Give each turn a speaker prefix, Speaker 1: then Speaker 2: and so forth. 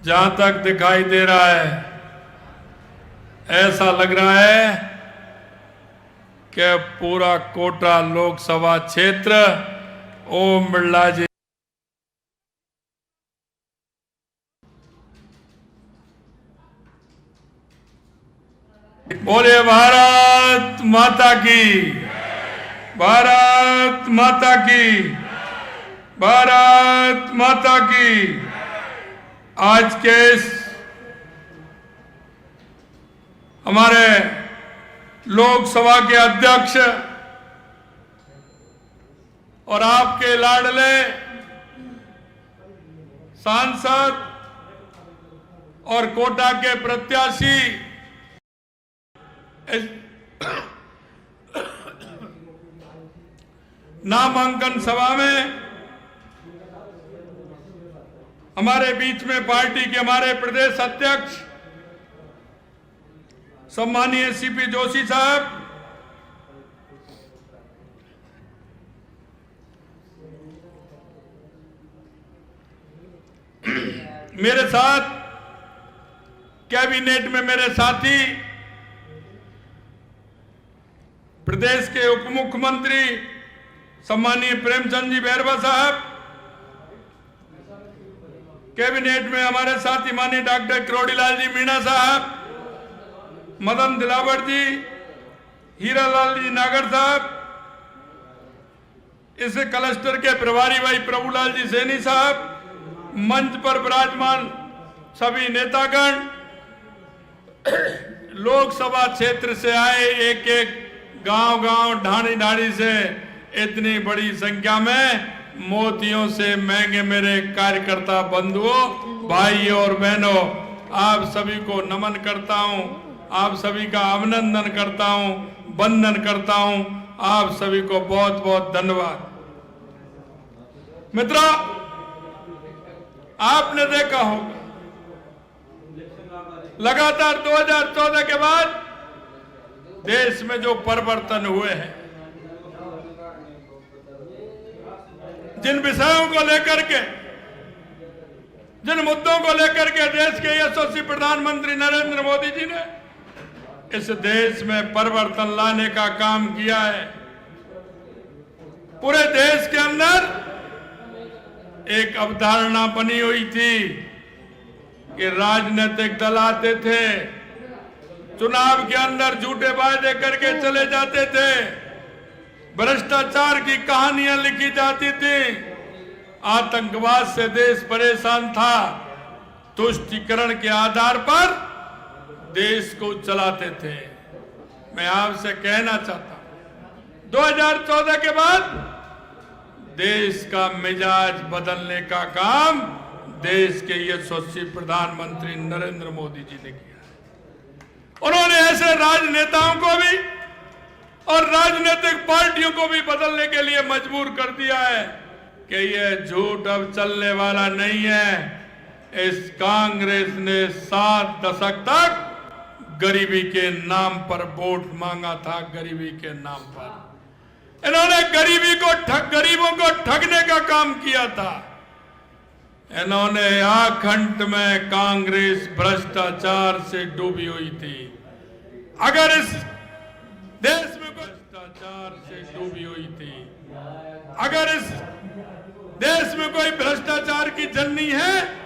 Speaker 1: जहां तक दिखाई दे रहा है, ऐसा लग रहा है कि पूरा कोटा लोकसभा क्षेत्र ओम बिरला जी बोले भारत माता की, भारत माता की, भारत माता की। आज के इस हमारे लोकसभा के अध्यक्ष और आपके लाडले सांसद और कोटा के प्रत्याशी नामांकन सभा में हमारे बीच में पार्टी के हमारे प्रदेश अध्यक्ष सम्मानीय सीपी जोशी साहब, मेरे साथ कैबिनेट में मेरे साथी प्रदेश के उप मुख्यमंत्री सम्मानीय प्रेमचंद जी बैरवा साहब, कैबिनेट में हमारे साथी माननीय डॉक्टर किरोड़ीलाल जी मीणा साहब, मदन दिलावर जी, हीरालाल जी नागर साहब, इस क्लस्टर के प्रभारी भाई प्रभुलाल जी सैनी साहब, मंच पर विराजमान सभी नेतागण, लोकसभा क्षेत्र से आए एक एक गांव-गांव ढाणी ढाणी से इतनी बड़ी संख्या में मोतियों से महंगे मेरे कार्यकर्ता बंधुओं, भाइयों और बहनों, आप सभी को नमन करता हूं, आप सभी का अभिनंदन करता हूं, वंदन करता हूं। आप सभी को बहुत बहुत धन्यवाद। मित्रों, आपने देखा होगा लगातार 2014 के बाद देश में जो परिवर्तन हुए हैं, जिन विषयों को लेकर के, जिन मुद्दों को लेकर के देश के यशस्वी प्रधानमंत्री नरेंद्र मोदी जी ने इस देश में परिवर्तन लाने का काम किया है। पूरे देश के अंदर एक अवधारणा बनी हुई थी कि राजनीतिक दल आते थे, चुनाव के अंदर झूठे वायदे करके चले जाते थे, भ्रष्टाचार की कहानियां लिखी जाती थी, आतंकवाद से देश परेशान था, तुष्टीकरण के आधार पर देश को चलाते थे। मैं आपसे कहना चाहता हूं, 2014 के बाद देश का मिजाज बदलने का काम देश के यशस्वी प्रधानमंत्री नरेंद्र मोदी जी ने किया। उन्होंने ऐसे राजनेताओं को भी और राजनीतिक पार्टियों को भी बदलने के लिए मजबूर कर दिया है कि यह झूठ अब चलने वाला नहीं है। इस कांग्रेस ने 7 दशक तक गरीबी के नाम पर वोट मांगा था, गरीबी के नाम पर इन्होंने गरीबों को ठगने का काम किया था। इन्होंने आखंड में कांग्रेस भ्रष्टाचार से डूबी हुई थी। अगर इस देश में भ्रष्टाचार से डूबी हुई थी, अगर इस देश में कोई भ्रष्टाचार की जननी है